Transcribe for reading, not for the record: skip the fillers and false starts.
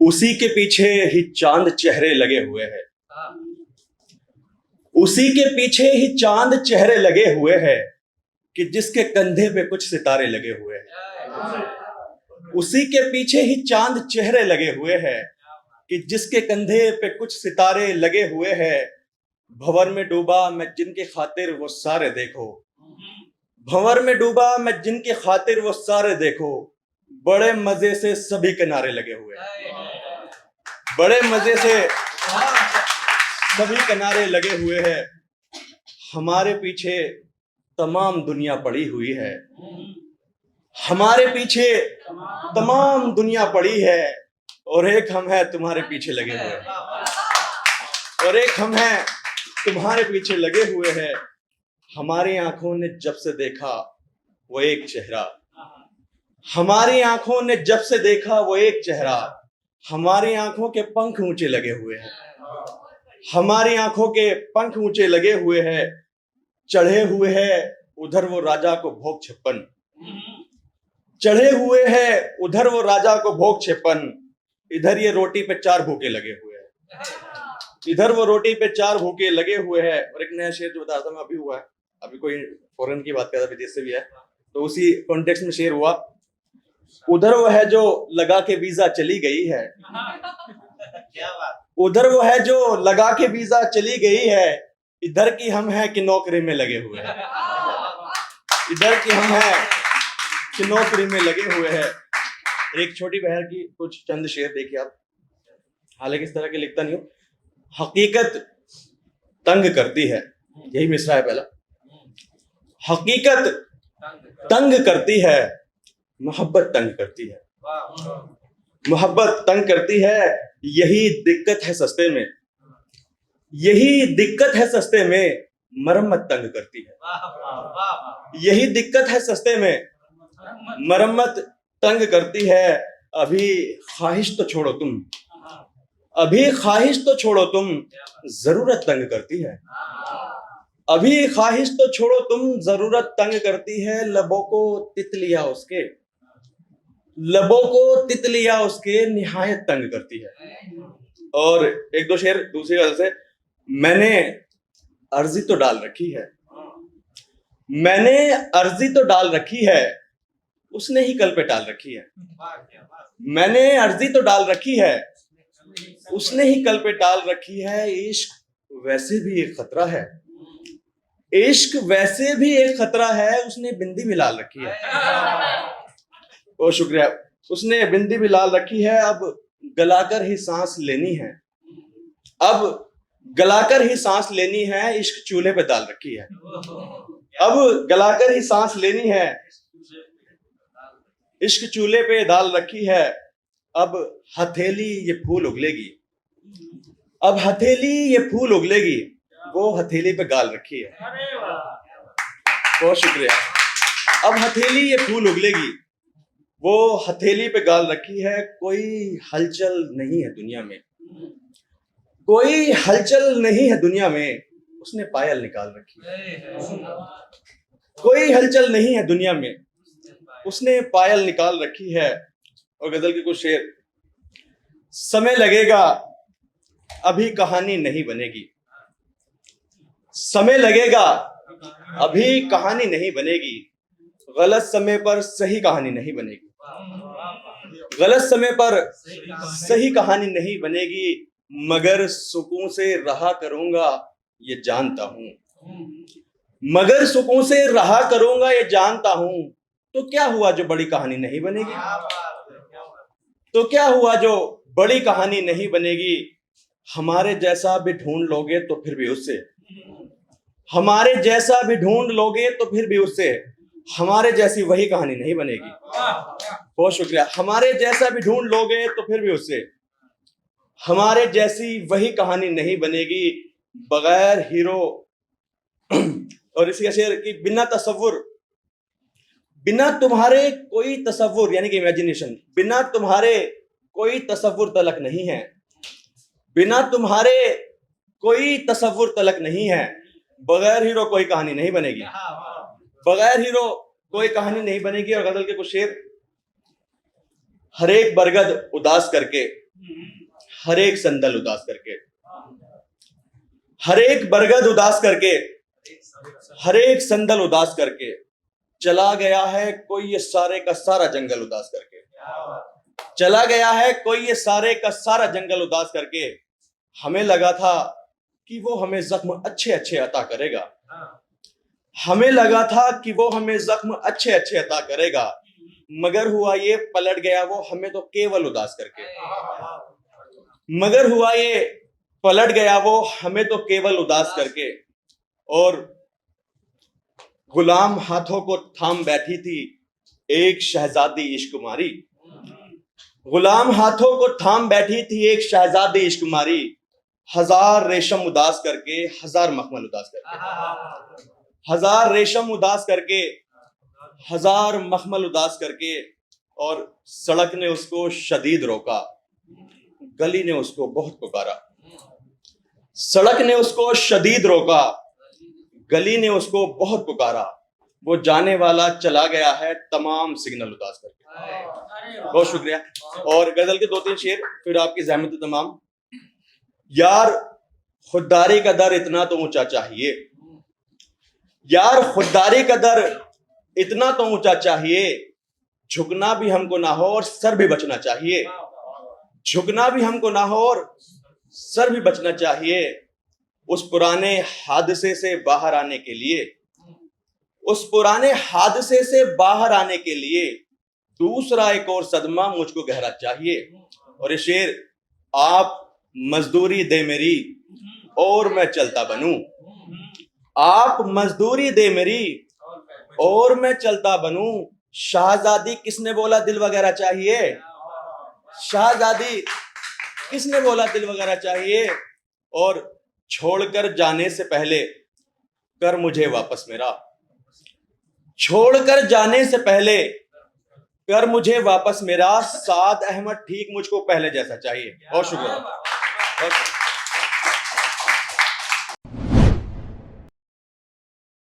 उसी के पीछे ही चांद चेहरे लगे हुए हैं। उसी के पीछे ही चांद चेहरे लगे हुए हैं कि जिसके कंधे पे कुछ सितारे लगे हुए हैं। उसी के पीछे ही चांद चेहरे लगे हुए हैं कि जिसके कंधे पे कुछ सितारे लगे हुए हैं। भंवर में डूबा मैं जिनके खातिर वो सारे देखो, भंवर में डूबा मैं जिनके खातिर वो सारे देखो। बड़े मजे से सभी किनारे लगे हुए हैं, बड़े मजे से सभी किनारे लगे हुए हैं। हमारे पीछे तमाम दुनिया पड़ी हुई है, हमारे पीछे तमाम दुनिया पड़ी है। और एक हम हैं तुम्हारे पीछे लगे हुए हैं, और एक हम हैं तुम्हारे पीछे लगे हुए हैं। हमारी आंखों ने जब से देखा वो एक चेहरा, हमारी आंखों ने जब से देखा वो एक चेहरा। हमारी आंखों के पंख ऊंचे लगे हुए हैं, हमारी आंखों के पंख ऊंचे लगे हुए हैं। चढ़े हुए हैं उधर वो राजा को भोग 56, चढ़े हुए हैं उधर वो राजा को भोग 56। इधर ये रोटी पे 4 भूखे लगे हुए हैं, इधर वो रोटी पे 4 भूखे लगे हुए हैं। और एक नया शेर जो बता रहा था मैं अभी हुआ है, अभी कोई फॉरेन की बात कर रहा, विदेश से भी है, तो उसी कॉन्टेक्स्ट में शेर हुआ। उधर वो है जो लगा के वीजा चली गई है, उधर वो है जो लगा के वीजा चली गई है। इधर की हम हैं कि नौकरी में लगे हुए हैं, इधर की हम हैं कि नौकरी में लगे हुए हैं। एक छोटी बहर की कुछ चंद शेर देखिए आप, हालांकि इस तरह के लिखता नहीं हूं। हकीकत तंग करती है, यही मिसरा है पहला। हकीकत तंग करती है, मोहब्बत तंग करती है, मोहब्बत तंग करती है। यही दिक्कत है सस्ते में, यही दिक्कत है सस्ते में, मरम्मत तंग करती है। यही दिक्कत है सस्ते में, मरम्मत तंग करती है। अभी ख्वाहिश तो छोड़ो तुम, अभी ख्वाहिश तो छोड़ो तुम, जरूरत तंग करती है। अभी ख्वाहिश तो छोड़ो तुम, जरूरत तंग करती है। लबों को तितलियां उसके, लबों को तितलियां उसके, निहायत तंग करती है। और एक दो शेर दूसरी वजह से। मैंने अर्जी तो डाल रखी है, मैंने अर्जी तो डाल रखी है, उसने ही कल पे टाल रखी है। मैंने अर्जी तो डाल रखी है, उसने ही कल पे टाल रखी है। इश्क वैसे भी एक खतरा है, इश्क वैसे भी एक खतरा है, उसने बिंदी भी लाल रखी है। ओ शुक्रिया, उसने बिंदी भी लाल रखी है। अब गलाकर ही सांस लेनी है, अब गलाकर ही सांस लेनी है, इश्क चूल्हे पे डाल रखी है। अब गलाकर ही सांस लेनी है, इश्क चूल्हे पे डाल रखी है। अब हथेली ये फूल उगलेगी, अब हथेली ये फूल उगलेगी, वो हथेली पे गाल रखी है। बहुत शुक्रिया। अब हथेली ये फूल उगलेगी, वो हथेली पे गाल रखी है। कोई हलचल नहीं है दुनिया में, कोई हलचल नहीं है दुनिया में, उसने पायल निकाल रखी है। कोई हलचल नहीं है दुनिया में, उसने पायल निकाल रखी है। और गजल के कुछ शेर। समय लगेगा अभी कहानी नहीं बनेगी, समय लगेगा अभी कहानी नहीं बनेगी। गलत समय पर सही कहानी नहीं बनेगी, गलत समय पर सही कहानी नहीं बनेगी। मगर सुकून से रहा करूंगा ये जानता हूं, मगर सुकून से रहा करूंगा ये जानता हूं। तो क्या हुआ जो बड़ी कहानी नहीं बनेगी, तो क्या हुआ जो बड़ी कहानी नहीं बनेगी। हमारे जैसा भी ढूंढ लोगे तो फिर भी उससे, हमारे जैसा भी ढूंढ लोगे तो फिर भी उससे, हमारे जैसी वही कहानी नहीं बनेगी। बहुत शुक्रिया। हमारे जैसा भी ढूंढ लोगे तो फिर भी उससे, हमारे जैसी वही कहानी नहीं बनेगी। बगैर हीरो और इसी शेर की बिना तसव्वुर, बिना तुम्हारे कोई तसव्वुर यानी कि इमेजिनेशन, बिना तुम्हारे कोई तसव्वुर तलक नहीं है, बिना तुम्हारे कोई तसव्वुर तलक नहीं है। बगैर हीरो कोई कहानी नहीं बनेगी, बगैर हीरो कोई कहानी नहीं बनेगी। और गजल के कुछ शेर। हर एक बरगद उदास करके, हर एक संदल उदास करके, हर एक बरगद उदास करके, हर एक संदल उदास करके चला गया है कोई ये सारे का सारा जंगल उदास करके, चला गया है कोई ये सारे का सारा जंगल उदास करके। हमें लगा था कि वो हमें जख्म अच्छे अच्छे अता करेगा, हमें लगा था कि वो हमें जख्म अच्छे अच्छे अता करेगा, मगर हुआ ये पलट गया वो हमें तो केवल उदास करके, मगर हुआ ये पलट गया वो हमें तो केवल उदास करके। और गुलाम हाथों को थाम बैठी थी एक शहजादी इश्क कुमारी, गुलाम हाथों को थाम बैठी थी एक शहजादी इश्क कुमारी, हजार रेशम उदास करके, हजार मखमल उदास करके, हजार रेशम उदास करके, हजार मखमल उदास करके। और सड़क ने उसको शदीद रोका, गली ने उसको बहुत पुकारा, सड़क ने उसको शदीद रोका, गली ने उसको बहुत पुकारा, वो जाने वाला चला गया है तमाम सिग्नल उदास करके। बहुत शुक्रिया। और गजल के 2-3 शेर फिर आपकी ज़हमत तमाम। यार खुददारी का दर इतना तो ऊंचा चाहिए, यार खुददारी का दर इतना तो ऊंचा चाहिए, झुकना भी हमको ना हो और सर भी बचना चाहिए, झुकना भी हमको ना हो और सर भी बचना चाहिए। उस पुराने हादसे से बाहर आने के लिए, उस पुराने हादसे से बाहर आने के लिए दूसरा एक और सदमा मुझको गहरा चाहिए। और ये शेर, आप मजदूरी दे मेरी और मैं चलता बनूं, आप मजदूरी दे मेरी और मैं चलता बनूं। शाहजादी किसने बोला दिल वगैरह चाहिए, शाहजादी किसने बोला दिल वगैरह चाहिए। और छोड़कर जाने से पहले कर मुझे वापस मेरा, छोड़कर जाने से पहले कर मुझे वापस मेरा, साद अहमद ठीक मुझको पहले जैसा चाहिए। बहुत शुक्रिया।